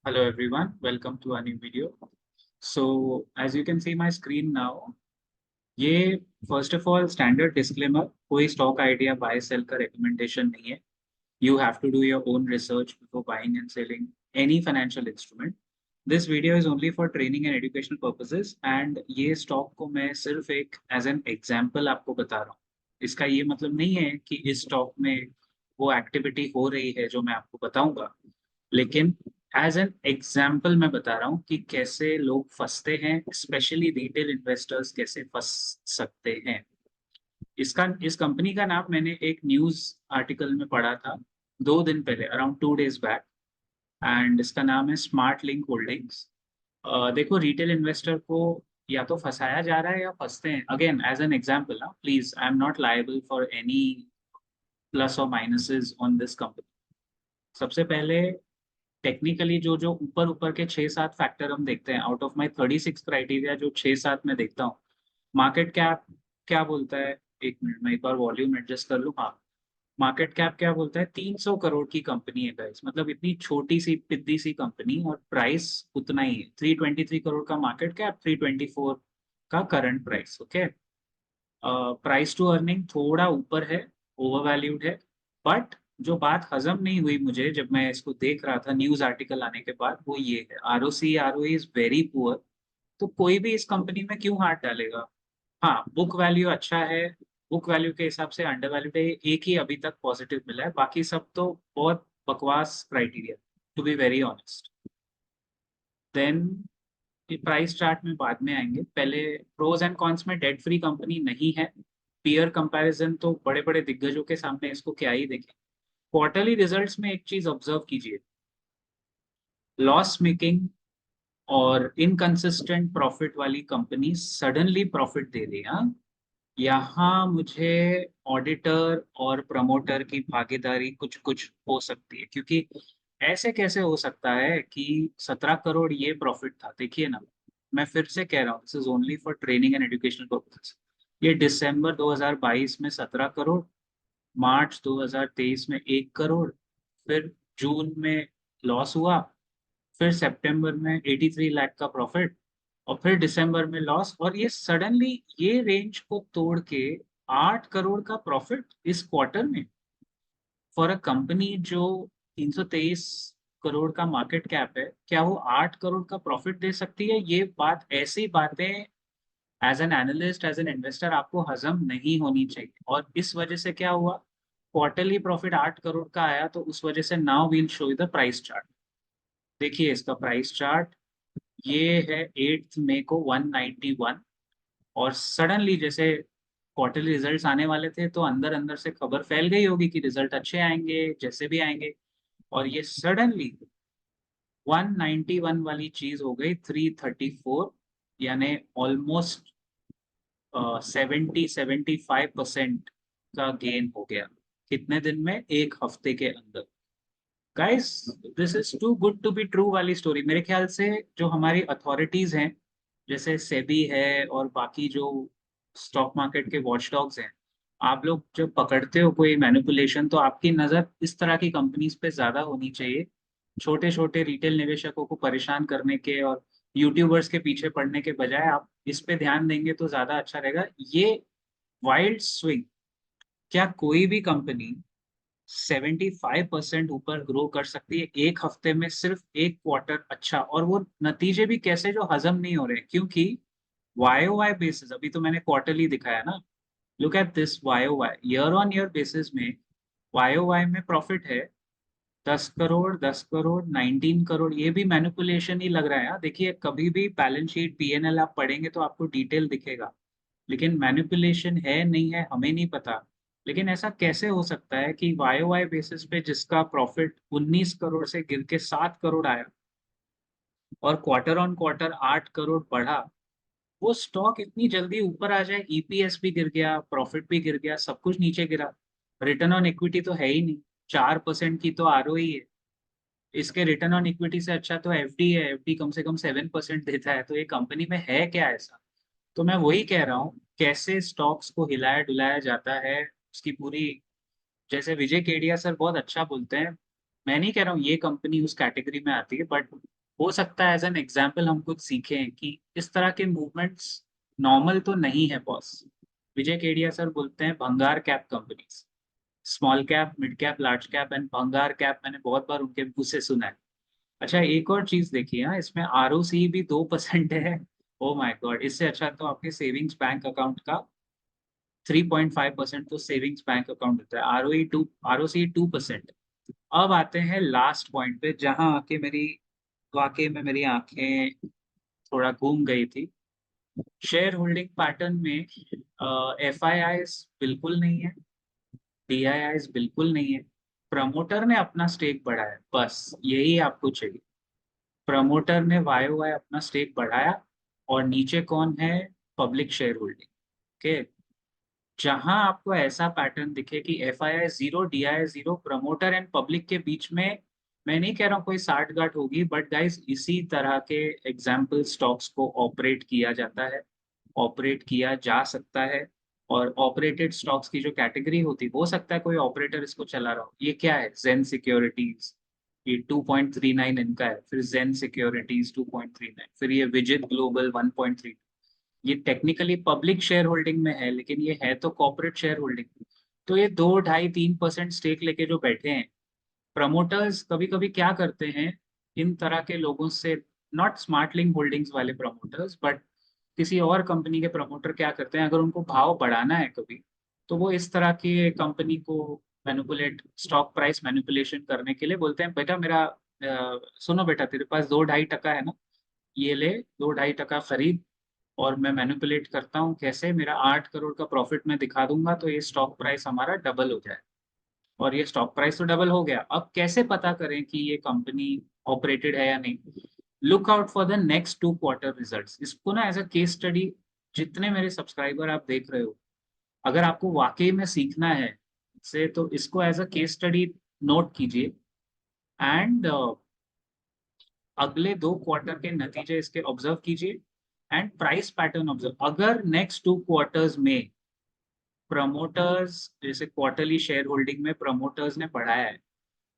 Hello everyone, welcome to a new video. So as you can see my screen now, ये first of all standard disclaimer, कोई stock idea by cell का recommendation नहीं है. You have to do your own research before buying and selling any financial instrument. This video is only for training and educational purposes and ये stock को मैं सिर्फ एक as an example आपको बता रहा हूँ. इसका ये मतलब नहीं है कि इस स्टॉक में वो एक्टिविटी हो रही है जो मैं आपको बताऊंगा, लेकिन एज एन एग्जाम्पल मैं बता रहा हूँ कि कैसे लोग फंसते हैं, स्पेशली रिटेल इन्वेस्टर्स कैसे फंस सकते हैं. इस कंपनी का नाम मैंने एक न्यूज आर्टिकल में पढ़ा था 2 दिन पहले, अराउंड 2 डेज बैक. एंड इसका नाम है स्मार्ट लिंक होल्डिंग्स. देखो, रिटेल इन्वेस्टर को या तो फंसाया जा रहा है या फंसते हैं. अगेन एज एन एग्जाम्पल ना, please, I am not liable for any plus और माइनसेस ऑन दिस कंपनी. सबसे पहले टेक्निकली जो जो ऊपर ऊपर के 6-7 फैक्टर हम देखते हैं, आउट ऑफ माय 36 क्राइटेरिया जो 6-7 मैं देखता हूँ. मार्केट कैप क्या बोलता है, एक मिनट में एक बार वॉल्यूम एडजस्ट कर लूँ. हाँ, मार्केट कैप क्या बोलता है, 300 करोड़ की कंपनी है गाइस. मतलब इतनी छोटी सी पिद्दी सी कंपनी और प्राइस उतना ही है. 323 करोड़ का मार्केट कैप, 324 का current price. Okay, price to earning थोड़ा ऊपर है, ओवर वैल्यूड है. बट जो बात हजम नहीं हुई मुझे जब मैं इसको देख रहा था न्यूज आर्टिकल आने के बाद, वो ये है, ROC ROE is very poor. तो कोई भी इस कंपनी में क्यों हाथ डालेगा. हाँ, बुक वैल्यू अच्छा है, बुक वैल्यू के हिसाब से अंडर वैल्यूड है. एक ही अभी तक पॉजिटिव मिला है, बाकी सब तो बहुत बकवास criteria, to be very honest. Then price chart में बाद में आएंगे, पहले प्रोज एंड कॉन्स में डेट फ्री कंपनी नहीं है. पीयर कंपैरिजन तो बड़े बड़े दिग्गजों के सामने इसको क्या ही देखें. क्वार्टरली रिजल्ट्स में एक चीज ऑब्जर्व कीजिए, लॉस मेकिंग और इनकंसिस्टेंट प्रॉफिट वाली कंपनी सडनली प्रॉफिट दे रही है. हाँ? यहाँ मुझे ऑडिटर और प्रमोटर की भागीदारी कुछ कुछ हो सकती है, क्योंकि ऐसे कैसे हो सकता है कि 17 करोड़ ये प्रॉफिट था. देखिए ना, मैं फिर से कह रहा हूँ, this is only for training and educational purposes. ये दिसंबर 2022 में 17 करोड़, मार्च 2023 में 1 करोड़, फिर जून में लॉस हुआ, फिर सितंबर में 83 लाख का प्रॉफिट, और फिर दिसंबर में लॉस, और ये सडनली ये रेंज को तोड़ के 8 करोड़ का प्रॉफिट इस क्वार्टर में. फॉर अ कंपनी जो 323 करोड़ का मार्केट कैप है, क्या वो 8 करोड़ का प्रॉफिट दे सकती है. ये बात, ऐसी बातें as an analyst, as an investor आपको हजम नहीं होनी चाहिए. और इस वजह से क्या हुआ, क्वार्टरली प्रॉफिट 8 करोड़ का आया, तो उस वजह से now we'll show the price chart. देखिए इसका प्राइस चार्ट, ये है 8 मई को 191. और सडनली जैसे क्वार्टरली रिजल्ट्स आने वाले थे, तो अंदर अंदर से खबर फैल गई होगी कि रिजल्ट अच्छे आएंगे, जैसे भी आएंगे, और ये सडनली 191 वाली चीज हो गई 334. यानी ऑलमोस्ट 70-75% का गेन हो गया. कितने दिन में, एक हफ्ते के अंदर. Guys, this is too good to be true वाली स्टोरी. मेरे ख्याल से जो हमारी अथॉरिटीज हैं, जैसे सेबी है और बाकी जो स्टॉक मार्केट के वॉचडॉग्स हैं, आप लोग जब पकड़ते हो कोई मैनिपुलेशन, तो आपकी नज़र इस तरह की कंपनीज पे ज्यादा होनी चाहिए. छोटे छोटे रिटेल निवेशकों को परेशान करने के और यूट्यूबर्स के पीछे पड़ने के बजाय आप इस पे ध्यान देंगे तो ज्यादा अच्छा रहेगा. ये वाइल्ड स्विंग, क्या कोई भी कंपनी 75% ऊपर ग्रो कर सकती है एक हफ्ते में, सिर्फ एक क्वार्टर अच्छा, और वो नतीजे भी कैसे जो हजम नहीं हो रहे. क्योंकि वाई ओ वाई बेसिस, अभी तो मैंने क्वार्टरली दिखाया ना, look at this Y O Y, year on year basis में वाई ओ वाई में प्रॉफिट है 10 करोड़, 10 करोड़, 19 करोड़. ये भी मैनिपुलेशन ही लग रहा है. यार देखिए, कभी भी बैलेंस शीट पीएनएल आप पढ़ेंगे तो आपको डिटेल दिखेगा, लेकिन मैनिपुलेशन है नहीं है हमें नहीं पता. लेकिन ऐसा कैसे हो सकता है कि वाई वाई बेसिस पे जिसका प्रॉफिट 19 करोड़ से गिर के 7 करोड़ आया, और क्वार्टर ऑन क्वार्टर 8 करोड़ बढ़ा, वो स्टॉक इतनी जल्दी ऊपर आ जाए. ईपीएस भी गिर गया, प्रॉफिट भी गिर गया, सब कुछ नीचे गिरा. रिटर्न ऑन इक्विटी तो है ही नहीं, 4% की तो आरओई है. इसके रिटर्न ऑन इक्विटी से अच्छा तो एफडी है, एफडी कम से कम 7% देता है. तो ये कंपनी में है क्या ऐसा. तो मैं वही कह रहा हूँ, कैसे स्टॉक्स को हिलाया डुलाया जाता है, उसकी पूरी, जैसे विजय केडिया सर बहुत अच्छा बोलते हैं. मैं नहीं कह रहा हूँ ये कंपनी उस कैटेगरी में आती है, बट हो सकता है एज एन एग्जाम्पल हम कुछ सीखें कि इस तरह के मूवमेंट्स नॉर्मल तो नहीं है बॉस। विजय केडिया सर बोलते हैं भंगार cap companies, small cap, mid cap, large cap and भंगार कैप, मैंने बहुत बार उनके मुंह से सुना है। अच्छा एक और चीज देखिए, हाँ इसमें आरओसी भी 2% है। ओ माय गॉड, इससे अच्छा तो आपके सेविंग्स बैंक अकाउंट का 3.5% तो सेविंग्स बैंक अकाउंट होता है। आरओसी 2%। अब आते हैं लास्ट पॉइंट पे, जहां आके मेरी वाकई में मेरी आंखें थोड़ा घूम गई थी। शेयर होल्डिंग पैटर्न में एफ आई आईज बिल्कुल नहीं है, डी आई आईज बिल्कुल नहीं है। प्रमोटर ने अपना स्टेक बढ़ाया, बस यही आपको चाहिए। प्रमोटर ने वाई वाई अपना स्टेक बढ़ाया, और नीचे कौन है? Public share holding. ओके, जहां आपको ऐसा पैटर्न दिखे कि F I I zero, D I zero, promoter and public के बीच में, मैं नहीं कह रहा हूँ कोई साठ गांठ होगी, बट गाइस इसी तरह के एग्जाम्पल स्टॉक्स को ऑपरेट किया जाता है, ऑपरेट किया जा सकता है। और ऑपरेटेड स्टॉक्स की जो कैटेगरी होती, हो सकता है कोई ऑपरेटर इसको चला रहा हो। ये क्या है? जेन सिक्योरिटीज, ये 2.39 इनका है। फिर जेन सिक्योरिटीज 2.39, फिर ये विजिट ग्लोबल 1.3। ये टेक्निकली पब्लिक शेयर होल्डिंग में है, लेकिन ये है तो कॉर्पोरेट शेयर होल्डिंग। तो ये 2, 2.5, 3% स्टेक लेके जो बैठे हैं प्रमोटर्स, कभी कभी क्या करते हैं इन तरह के लोगों से, नॉट स्मार्ट लिंक होल्डिंग्स वाले प्रमोटर्स, बट किसी और कंपनी के प्रमोटर क्या करते हैं, अगर उनको भाव बढ़ाना है कभी, तो वो इस तरह की कंपनी को मैनिपुलेट, स्टॉक प्राइस मैनिपुलेशन करने के लिए बोलते हैं, बेटा मेरा सुनो बेटा, तेरे पास 2, 2.5% है ना, ये ले 2, 2.5% खरीद, और मैं मैनिपुलेट करता हूँ कैसे, मेरा 8 करोड़ का प्रॉफिट मैं दिखा दूंगा तो ये स्टॉक प्राइस हमारा डबल हो जाए। और ये स्टॉक प्राइस तो डबल हो गया, अब कैसे पता करें कि ये कंपनी ऑपरेटेड है या नहीं? Look out for the next 2 quarter results. इसको ना एज अ केस स्टडी, जितने मेरे सब्सक्राइबर आप देख रहे हो, अगर आपको वाकई में सीखना है से, तो इसको as a case study note कीजिए। एंड अगले 2 क्वार्टर के नतीजे इसके ऑब्जर्व कीजिए, एंड प्राइस पैटर्न ऑब्जर्व। अगर नेक्स्ट 2 क्वार्टर्स में प्रमोटर्स, जैसे क्वार्टरली शेयर होल्डिंग में प्रमोटर्स ने बढ़ाया है,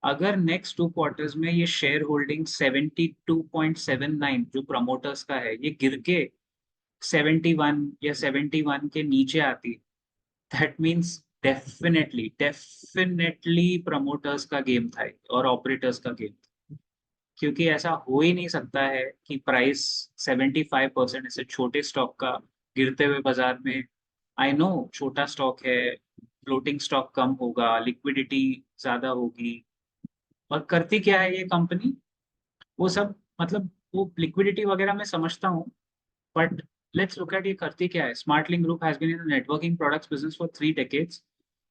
अगर नेक्स्ट 2 क्वार्टर्स में ये शेयर होल्डिंग 72.79 जो प्रमोटर्स का है, ये गिर के 71 या 71 के नीचे आती, that means definitely definitely promoters का गेम था और ऑपरेटर्स का गेम था। क्योंकि ऐसा हो ही नहीं सकता है कि प्राइस 75% ऐसे छोटे स्टॉक का गिरते हुए बाजार में, आई नो छोटा स्टॉक है, फ्लोटिंग स्टॉक कम होगा, लिक्विडिटी ज्यादा होगी, और करती क्या है ये कंपनी, वो सब, मतलब वो लिक्विडिटी वगैरह मैं समझता हूँ, बट लेट्स लुक एट ये करती क्या है। Smart Link group has been in the networking products business for 3 decades,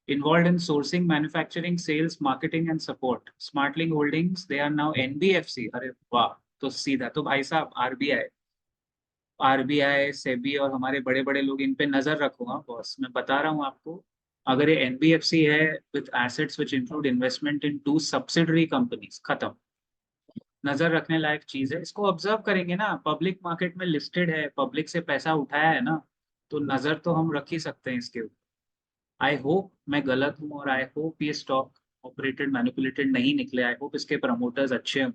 involved in sourcing, manufacturing, sales, marketing and support. Smartlink Holdings, they are now NBFC। अरे वाह, तो सीधा तो भाई साहब आरबीआई, आरबीआई, सेबी और हमारे बड़े बड़े लोग इन पे नजर रखूंगा बॉस, मैं बता रहा हूँ आपको। अगर ये एनबीएफसी है with assets which include investment in 2 subsidiary companies, खत्म। नजर रखने लायक चीज है, इसको ऑब्जर्व करेंगे ना, पब्लिक मार्केट में लिस्टेड है, पब्लिक से पैसा उठाया है ना, तो नजर तो हम रख ही सकते हैं इसके ऊपर। आई होप मैं गलत हूँ, और आई होप ये स्टॉक ऑपरेटेड मैनिपुलेटेड नहीं निकले, आई होप इसके प्रमोटर्स अच्छे हों।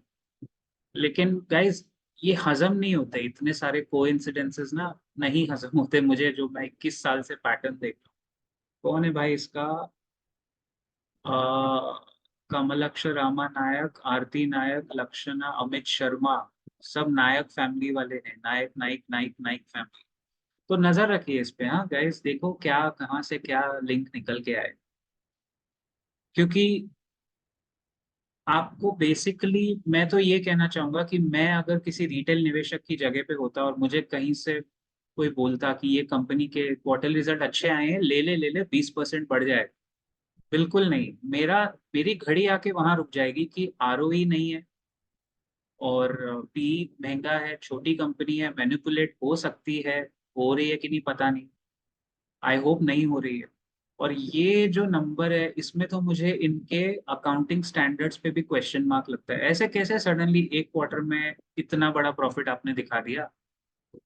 लेकिन गाइज ये हजम नहीं होते, इतने सारे कोइंसिडेंसेस ना नहीं हजम होते मुझे, जो मैं 21 साल से पैटर्न देख रहा हूँ। कौन है भाई इसका? कमलक्ष रामा नायक, आरती नायक, लक्षणा, अमित शर्मा, सब नायक फैमिली वाले हैं, नायक नाइक नाइक नाइक फैमिली। तो नजर रखिए इस पे, हाँ गाइस, देखो क्या कहाँ से क्या लिंक निकल के आए। क्योंकि आपको बेसिकली, मैं तो ये कहना चाहूंगा कि मैं अगर किसी रिटेल निवेशक की जगह पे होता और मुझे कहीं से कोई बोलता कि ये कंपनी के क्वार्टर रिजल्ट अच्छे आए हैं, ले ले 20% बढ़ जाए, बिल्कुल नहीं। मेरी घड़ी आके वहां रुक जाएगी कि आरओई नहीं है, और पी महंगा है, छोटी कंपनी है, मैनिपुलेट हो सकती है, हो रही है कि नहीं पता नहीं, आई होप नहीं हो रही है। और ये जो नंबर है, इसमें तो मुझे इनके अकाउंटिंग स्टैंडर्ड्स पे भी क्वेश्चन मार्क लगता है। ऐसे कैसे सडनली 1 क्वार्टर में इतना बड़ा प्रॉफिट आपने दिखा दिया?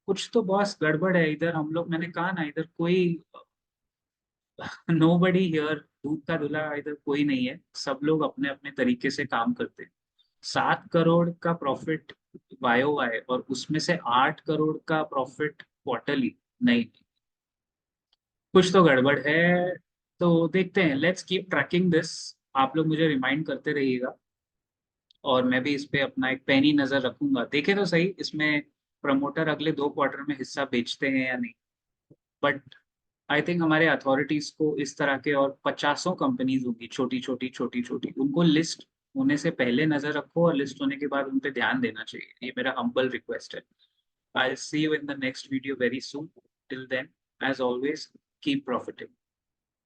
कुछ तो बॉस गड़बड़ है इधर। हम लोग, मैंने कहा ना, इधर कोई नो बडी हियर दूध का धुला, इधर कोई नहीं है, सब लोग अपने अपने तरीके से काम करते हैं। 7 करोड़ का प्रॉफिट YOY और उसमें से 8 करोड़ का प्रॉफिट क्वार्टरली, नहीं, कुछ तो गड़बड़ है। तो देखते हैं, लेट्स कीप ट्रैकिंग दिस। आप लोग मुझे रिमाइंड करते रहिएगा और मैं भी इस पे अपना एक पैनी नजर रखूंगा। देखे तो सही इसमें प्रमोटर अगले 2 क्वार्टर में हिस्सा बेचते हैं या नहीं। बट आई थिंक हमारे अथॉरिटीज को इस तरह के और पचासों कंपनीज होगी, छोटी छोटी छोटी छोटी, उनको लिस्ट होने से पहले नजर रखो और लिस्ट होने के बाद उन पे ध्यान देना चाहिए। ये मेरा हम्बल रिक्वेस्ट है। आई सी you in the next video very soon. Till then, as always, keep profiting.